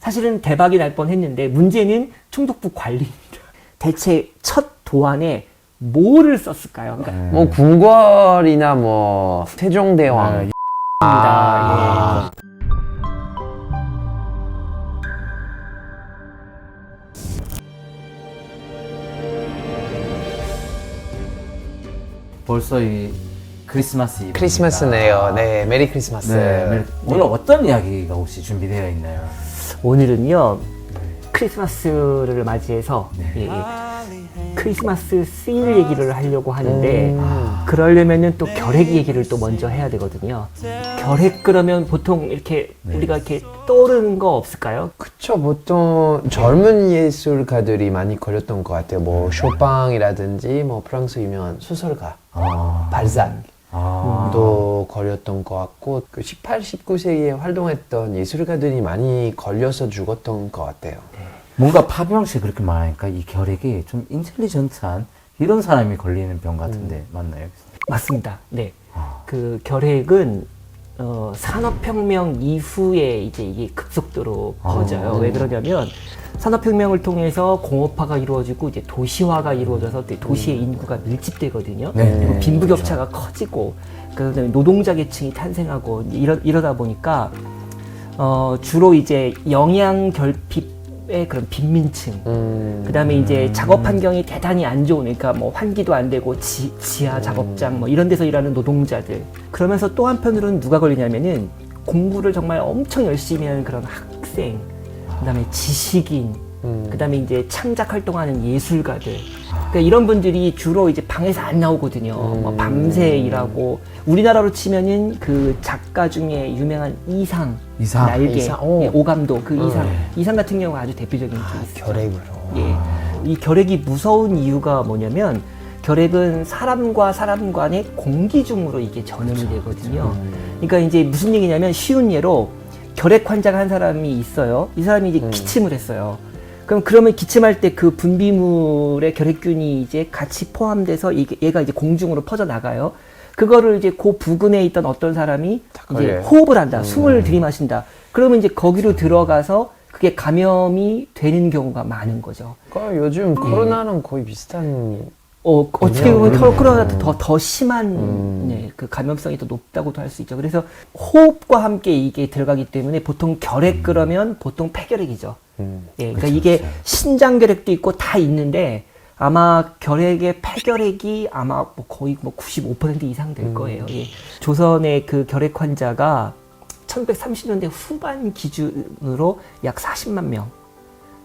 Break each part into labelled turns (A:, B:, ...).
A: 사실은 대박이 날 뻔했는데 문제는 총독부 관리입니다. 대체 첫 도안에 뭐를 썼을까요? 그러니까
B: 뭐 궁궐이나 뭐 세종대왕.
A: 입니다. 예.
C: 벌써 이 크리스마스 이브.
B: 크리스마스네요. 네, 메리 크리스마스.
C: 네. 오늘 어떤 이야기가 혹시 준비되어 있나요?
A: 오늘은요 크리스마스를 맞이해서
C: 네.
A: 예, 크리스마스 씰 얘기를 하려고 하는데 그러려면은 또 결핵 얘기를 또 먼저 해야 되거든요. 결핵 그러면 보통 이렇게 우리가 이렇게 떠오르는 거 없을까요?
B: 그쵸, 보통 젊은 예술가들이 많이 걸렸던 것 같아요. 뭐 쇼팽이라든지 뭐 프랑스 유명한 소설가 발삭도 걸렸던 것 같고 그 18, 19세기에 활동했던 예술가들이 많이 걸려서 죽었던 것 같아요.
C: 뭔가 파병시 그렇게 말하니까 이 결핵이 좀 인텔리전트한 이런 사람이 걸리는 병 같은데 맞나요?
A: 맞습니다. 네. 그 결핵은 산업혁명 이후에 이제 이게 급속도로 퍼져요. 왜 그러냐면 산업혁명을 통해서 공업화가 이루어지고 이제 도시화가 이루어져서 도시의 인구가 밀집되거든요. 그리고 빈부격차가 커지고 그다음에 노동자 계층이 탄생하고 이러다 보니까 주로 이제 영양 결핍의 그런 빈민층, 그다음에 이제 작업 환경이 대단히 안 좋은, 그러니까 뭐 환기도 안 되고 지하 작업장 뭐 이런 데서 일하는 노동자들. 그러면서 또 한편으로는 누가 걸리냐면은 공부를 정말 엄청 열심히 하는 그런 학생, 그다음에 지식인, 그다음에 이제 창작 활동하는 예술가들. 그러니까 이런 분들이 주로 이제 방에서 안 나오거든요. 뭐 밤새 일하고. 우리나라로 치면은 그 작가 중에 유명한 이상. 날개, 예, 오감도 그 이상 같은 경우가 아주 대표적인 케이스.
B: 결핵으로.
A: 예, 이 결핵이 무서운 이유가 뭐냐면 결핵은 사람과 사람 간의 공기중으로 이게 전염이 되거든요. 그러니까 이제 무슨 얘기냐면 쉬운 예로 결핵 환자가 한 사람이 있어요. 이 사람이 이제 기침을 했어요. 그러면 기침할 때 그 분비물에 결핵균이 이제 같이 포함돼서 얘가 이제 공중으로 퍼져 나가요. 그거를 이제 그 부근에 있던 어떤 사람이 이제 호흡을 한다, 숨을 들이마신다. 그러면 이제 거기로 들어가서 그게 감염이 되는 경우가 많은 거죠.
B: 그러니까 요즘 코로나는 거의 비슷한.
A: 어떻게 보면 코로나보다 더 심한 네, 그 감염성이 더 높다고도 할 수 있죠. 그래서 호흡과 함께 이게 들어가기 때문에 보통 결핵 그러면 보통 폐결핵이죠. 예, 그러니까 이게 신장결핵도 있고 다 있는데 아마 결핵의 폐결핵이 아마 뭐 거의 뭐 95% 이상 될 거예요. 예. 조선의 그 결핵 환자가 1930년대 후반 기준으로 약 40만 명.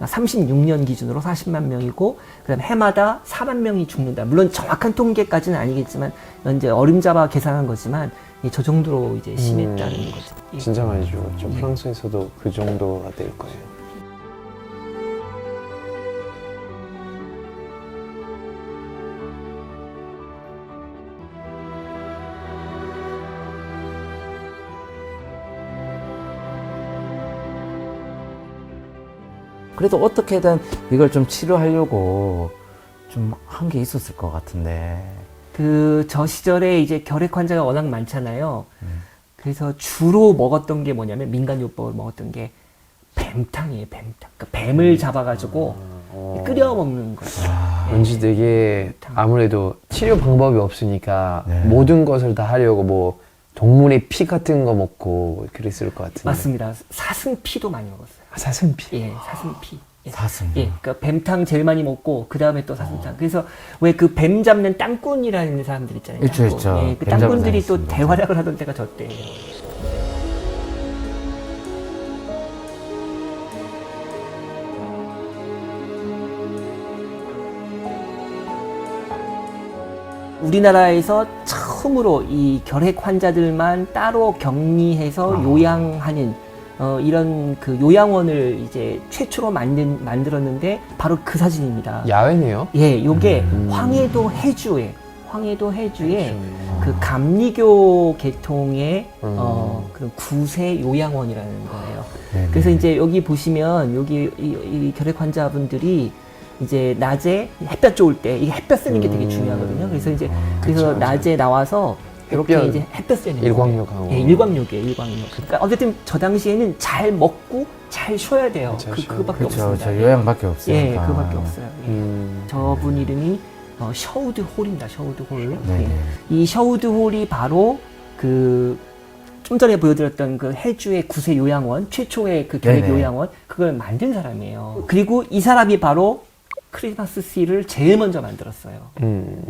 A: 36년 기준으로 40만 명이고, 그다음 해마다 4만 명이 죽는다. 물론 정확한 통계까지는 아니겠지만, 이제 어림잡아 계산한 거지만, 저 정도로 이제 심했다는 거죠. 예.
B: 진짜 많이 죽었죠. 프랑스에서도 그 정도가 될 거예요.
C: 그래도 어떻게든 이걸 좀 치료하려고 좀 한 게 있었을 것 같은데.
A: 저 시절에 이제 결핵 환자가 워낙 많잖아요. 그래서 주로 먹었던 게 뭐냐면, 민간요법을 먹었던 게 뱀탕이에요, 뱀탕. 그러니까 뱀을 잡아가지고 끓여 먹는 거죠.
B: 왠지 되게 아무래도 치료 방법이 없으니까 모든 것을 다 하려고 뭐 동물의 피 같은 거 먹고 그랬을 것 같은데.
A: 맞습니다. 사슴피도 많이 먹었어요.
B: 사슴피.
A: 예, 사슴피. 예.
C: 사슴.
A: 예, 그러니까 뱀탕 제일 많이 먹고 그 다음에 또 사슴탕. 그래서 왜 그 뱀 잡는 땅꾼이라는 사람들 있잖아요.
C: 있죠,
A: 땅꾼.
C: 있죠.
A: 예, 그
C: 뱀 잡는
A: 땅꾼들이
C: 사람
A: 또
C: 있습니다.
A: 대활약을 하던 때가 저 때예요. 우리나라에서 처음으로 이 결핵 환자들만 따로 격리해서 요양하는 이런 그 요양원을 이제 최초로 만들었는데 바로 그 사진입니다.
B: 야외네요.
A: 예, 요게 황해도 해주에 그 감리교 계통의 그런 구세 요양원이라는 거예요. 그래서 이제 여기 보시면 여기 이 결핵 환자분들이 이제 낮에 햇볕 좋을 때, 이게 햇볕 쓰는 게 되게 중요하거든요. 그래서 이제 그래서 낮에 나와서 이렇게
B: 햇볕,
A: 이제 햇볕 쐬는
B: 일광욕
A: 거예요.
B: 하고.
A: 예, 일광욕이에요, 일광욕. 그러니까 어쨌든 저 당시에는 잘 먹고 잘 쉬어야 돼요.
B: 잘 쉬어야
A: 그거밖에
C: 그렇죠.
A: 없습니다.
C: 저 요양밖에
A: 예,
C: 없으니까.
A: 그거밖에 없어요. 예.
B: 음.
A: 저분 이름이 셔우드 홀입니다. 셔우드 홀.
C: 네.
A: 예. 이 셔우드 홀이 바로 그 좀 전에 보여드렸던 그 해주의 구세 요양원, 최초의 그 결핵
C: 네네.
A: 요양원, 그걸 만든 사람이에요. 그리고 이 사람이 바로 크리스마스 씨를 제일 먼저 만들었어요.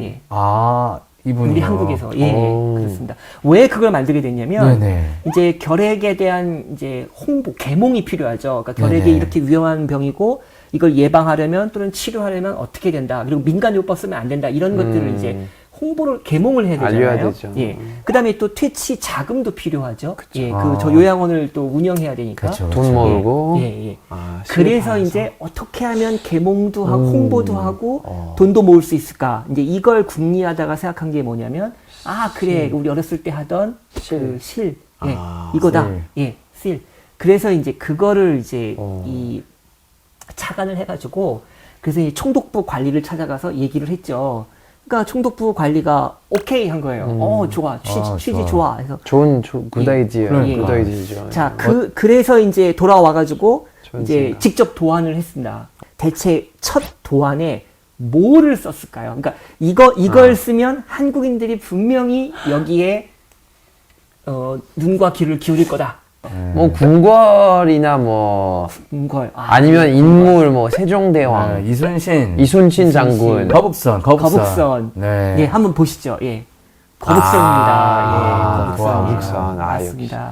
A: 예.
C: 아, 이분이
A: 우리 한국에서. 예,
B: 오.
A: 그렇습니다. 왜 그걸 만들게 됐냐면,
C: 네네.
A: 이제 결핵에 대한 이제 홍보, 계몽이 필요하죠. 그러니까 결핵이
C: 네네.
A: 이렇게 위험한 병이고, 이걸 예방하려면 또는 치료하려면 어떻게 된다. 그리고 민간요법 쓰면 안 된다. 이런 것들을 이제 홍보를 계몽을 해야 되잖아요.
B: 알려야 되죠.
A: 예. 그다음에 또 퇴치 자금도 필요하죠. 예.
C: 아.
A: 그 저 요양원을 또 운영해야 되니까.
C: 그렇죠.
B: 돈 모으고.
A: 예, 예.
B: 아,
A: 그래서
B: 실패해서.
A: 이제 어떻게 하면 계몽도 하고 홍보도 하고
B: 어.
A: 돈도 모을 수 있을까? 이제 이걸 궁리하다가 생각한 게 뭐냐면 아 그래 우리 어렸을 때 하던 그 실, 예,
B: 아,
A: 이거다,
C: 실.
A: 예, 실. 그래서 이제 그거를 이제
B: 어.
A: 이 착안을 해가지고 그래서 이 총독부 관리를 찾아가서 얘기를 했죠. 그러니까 총독부 관리가 오케이 한 거예요. 좋아, 취지
C: 좋아.
A: 좋아. 그래서
B: 좋은 굿
A: 예.
B: 아이디어.
C: 그러니까.
B: 굿 아이디어죠.
A: 자, 그래서 이제 돌아와가지고
B: 좋은
A: 이제
B: 생각.
A: 직접 도안을 했습니다. 대체 첫 도안에 뭐를 썼을까요? 그러니까 이걸 쓰면 한국인들이 분명히 여기에 눈과 귀를 기울일 거다.
B: 뭐 궁궐이나 뭐
A: 걸.
B: 아니면 인물 뭐 세종대왕,
C: 이순신,
B: 이순신 장군.
A: 거북선.
C: 네.
A: 예, 한번 보시죠. 예. 거북선입니다. 예, 거북선.
B: 거북선. 아,
A: 맞습니다.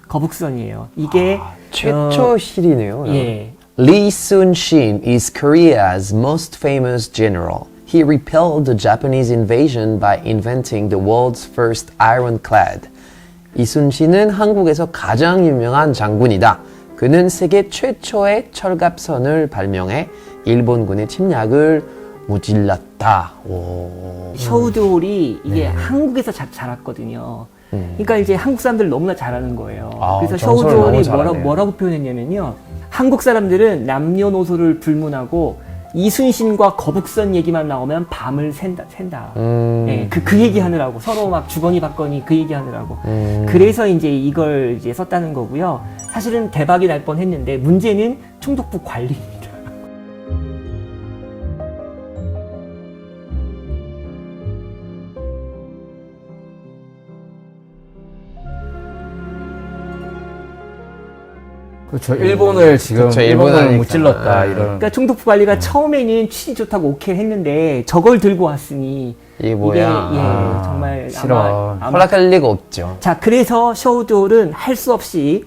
A: 거북선이에요. 이게
B: 최초 실이네요.
A: 예.
B: Lee Sun-shin is Korea's most famous general. He repelled the Japanese invasion by inventing the world's first ironclad. 이순신은 한국에서 가장 유명한 장군이다. 그는 세계 최초의 철갑선을 발명해 일본군의 침략을 무찔렀다. 오.
A: 셔우드홀이 이게 한국에서 자랐거든요. 그러니까 이제 한국 사람들 너무나 잘하는 거예요.
B: 아,
A: 그래서
B: 정서를
A: 셔우드홀이
B: 너무 잘하네요.
A: 뭐라고 표현했냐면요. 한국 사람들은 남녀노소를 불문하고 이순신과 거북선 얘기만 나오면 밤을 샌다. 예, 그 얘기 하느라고 서로 막 주거니 받거니 그 얘기 하느라고. 그래서 이제 이걸 이제 썼다는 거고요. 사실은 대박이 날 뻔했는데 문제는 총독부 관리입니다.
C: 그렇죠. 일본을 지금
B: 그렇죠.
C: 일본을
B: 일본하니까.
C: 무찔렀다
B: 아.
C: 이런.
A: 그러니까 총독부 관리가 처음에는 취지 좋다고 오케이 했는데 저걸 들고 왔으니
B: 이게 뭐야?
A: 이게, 예,
B: 아,
A: 정말
C: 싫어.
A: 아마
B: 허락할 리가 없죠.
A: 자 그래서 셔우드홀은 할 수 없이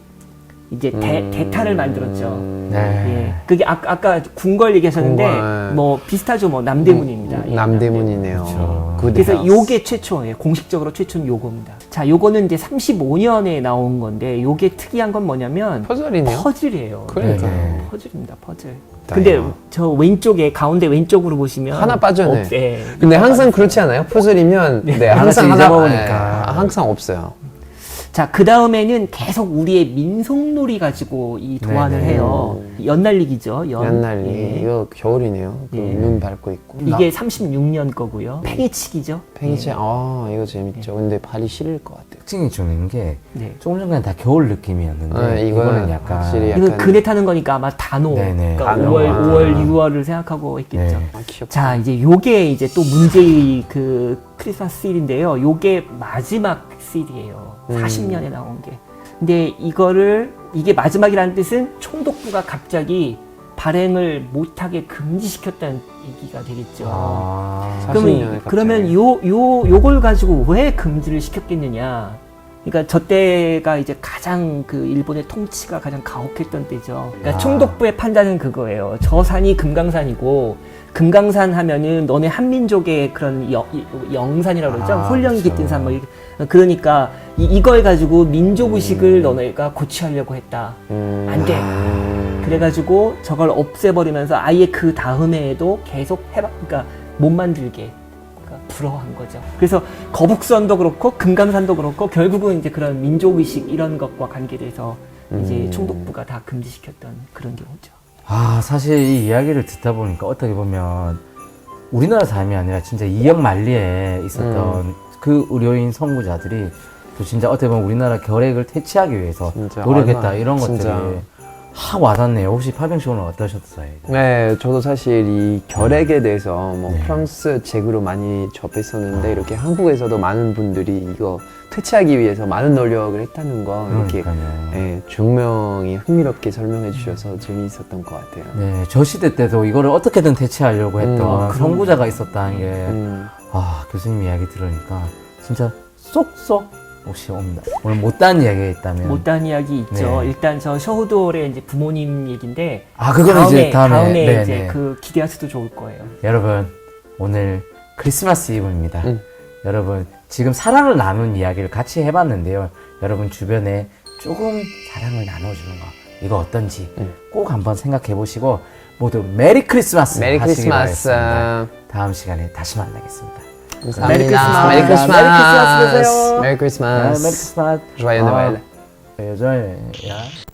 A: 이제 대타를 만들었죠.
C: 네.
A: 예, 그게 아까 궁궐 얘기하셨는데
B: 궁궐.
A: 뭐 비슷하죠, 뭐 남대문입니다. 예,
B: 남대문이네요.
C: 그렇죠.
B: 굿
A: 그래서
B: 하우스.
A: 요게 최초예요. 공식적으로 최초는 요겁니다. 자, 요거는 이제 35년에 나온 건데 요게 특이한 건 뭐냐면
B: 퍼즐이네요.
A: 퍼즐이에요.
B: 그러니까.
C: 네.
A: 퍼즐입니다. 퍼즐. 근데
B: 다행이다.
A: 저 왼쪽에 가운데 왼쪽으로 보시면
B: 하나 빠져네.
A: 예.
B: 근데 항상 그렇지 않아요? 퍼즐이면 네, 항상
C: 하나씩
B: 하나
C: 잊어먹으니까.
B: 항상 없어요.
A: 자, 그 다음에는 계속 우리의 민속놀이 가지고 이 도안을
C: 네네.
A: 해요. 연날리기죠.
B: 연날리
A: 예.
B: 이거 겨울이네요. 그
A: 예.
B: 눈 밟고 있고.
A: 이게 36년 거고요. 팽이치기죠.
B: 팽이채 아 이거 재밌죠. 근데 발이 시릴 것 같아요.
C: 특징이 좀 있는 게
A: 네.
C: 조금 전까지 다 겨울 느낌이었는데
B: 아,
C: 이거는 약간
B: 확실히
A: 이거
B: 약간
A: 그네 타는 거니까 아마 단오.
C: 네네.
A: 그러니까
B: 단오.
A: 5월,
B: 아.
A: 6월을 생각하고 했겠죠.
C: 네.
B: 아, 귀엽다.
A: 자, 이제 요게 이제 또 문제의 그 크리스마스 실인데요. 요게 마지막 실이에요. 40년에 나온 게. 근데 이게 마지막이라는 뜻은 총독부가 갑자기 발행을 못하게 금지시켰다는 얘기가 되겠죠.
C: 아,
B: 40 년에 갑자기.
A: 그러면 요걸 가지고 왜 금지를 시켰겠느냐. 그러니까 저 때가 이제 가장 그 일본의 통치가 가장 가혹했던 때죠. 그러니까
C: 아.
A: 총독부의 판단은 그거예요. 저 산이 금강산이고 금강산 하면은 너네 한민족의 그런 영산이라고 그러죠.
C: 아,
A: 홀령이
C: 그렇죠.
A: 깃든 산 뭐 그러니까 이걸 가지고 민족 의식을 너네가 고취하려고 했다. 안 돼. 그래가지고 저걸 없애버리면서 아예 그 다음 해에도 계속 그러니까 못 만들게. 부러워한 거죠. 그래서 거북선도 그렇고 금강산도 그렇고 결국은 이제 그런 민족 의식 이런 것과 관계돼서 이제 총독부가 다 금지시켰던 그런 경우죠.
C: 아, 사실 이 이야기를 듣다 보니까 어떻게 보면 우리나라 삶이 아니라 진짜 2억 만리에 있었던 그 의료인 선구자들이 또 진짜 어떻게 보면 우리나라 결핵을 퇴치하기 위해서
B: 진짜
C: 노력했다
B: 얼마나,
C: 이런
B: 진짜.
C: 것들이 확 와닿네요. 혹시 파병 씨 오늘 어떠셨어요?
B: 네, 저도 사실 이 결핵에 대해서 뭐
C: 네.
B: 프랑스 책으로 많이 접했었는데 이렇게 한국에서도 많은 분들이 이거 퇴치하기 위해서 많은 노력을 했다는 거 이렇게
C: 그러니까요.
B: 네, 증명이 흥미롭게 설명해 주셔서 재미있었던 것 같아요.
C: 네, 저 시대 때도 이거를 어떻게든 퇴치하려고 했던
A: 그럼요.
C: 선구자가 있었다는 게 교수님 이야기 들으니까 진짜 쏙쏙 혹시 옵니다. 오늘 못다한 이야기가 있다면
A: 못다한 이야기 있죠.
C: 네.
A: 일단 저 셔우돌의 이제 부모님 얘기인데
C: 그거는 이제 다음에 네,
A: 이제
C: 네.
A: 그 기대하셔도 좋을 거예요.
C: 여러분 오늘 크리스마스 이브입니다.
B: 음.
C: 여러분 지금 사랑을 나눈 이야기를 같이 해봤는데요. 여러분 주변에 조금 사랑을 나눠주는 거 이거 어떤지 꼭 한번 생각해 보시고 모두 메리 크리스마스
B: 메리
C: 하시기
B: 크리스마스.
C: 바라겠습니다. 다음 시간에 다시 만나겠습니다.
B: 감사합니다.
A: 메리 크리스마스.
B: 메리 크리스마스.
C: 메리 크리스마스 되세요.
B: 메리 크리스마스.
C: 메리 크리스마스.
B: Joyeux Noël.
C: Joyeux Noël.